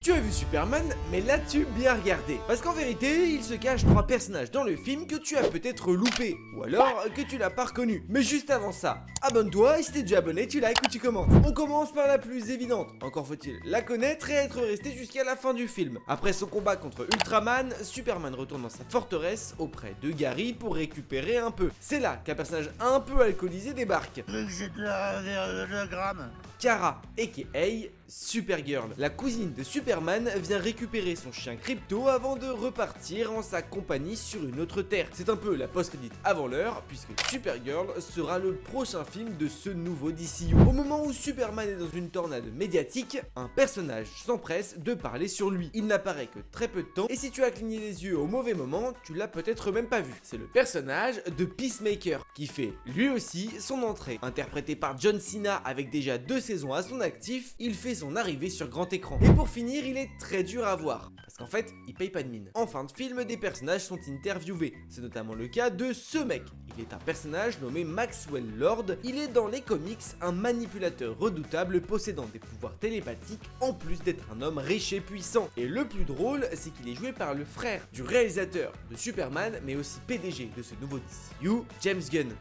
Tu as vu Superman, mais l'as-tu bien regardé? Parce qu'en vérité, il se cache 3 personnages dans le film que tu as peut-être loupé, ou alors que tu l'as pas reconnu. Mais juste avant ça, abonne-toi et si t'es déjà abonné, tu likes ou tu commentes. On commence par la plus évidente, encore faut-il la connaître et être resté jusqu'à la fin du film. Après son combat contre Ultraman, Superman retourne dans sa forteresse auprès de Gary pour récupérer un peu. C'est là qu'un personnage un peu alcoolisé débarque. C'est le gramme. Kara, aka Supergirl. La cousine de Superman vient récupérer son chien Crypto avant de repartir en sa compagnie sur une autre terre. C'est un peu la post-crédit avant l'heure, puisque Supergirl sera le prochain film de ce nouveau DCU. Au moment où Superman est dans une tornade médiatique, un personnage s'empresse de parler sur lui. Il n'apparaît que très peu de temps, et si tu as cligné les yeux au mauvais moment, tu l'as peut-être même pas vu. C'est le personnage de Peacemaker, qui fait lui aussi son entrée. Interprété par John Cena avec déjà 2 saisons à son actif, il fait son arrivée sur grand écran. Et pour finir, il est très dur à voir, parce qu'en fait, il paye pas de mine. En fin de film, des personnages sont interviewés. C'est notamment le cas de ce mec. Il est un personnage nommé Maxwell Lord. Il est dans les comics un manipulateur redoutable possédant des pouvoirs télépathiques en plus d'être un homme riche et puissant. Et le plus drôle, c'est qu'il est joué par le frère du réalisateur de Superman, mais aussi PDG de ce nouveau DCU, James Gunn.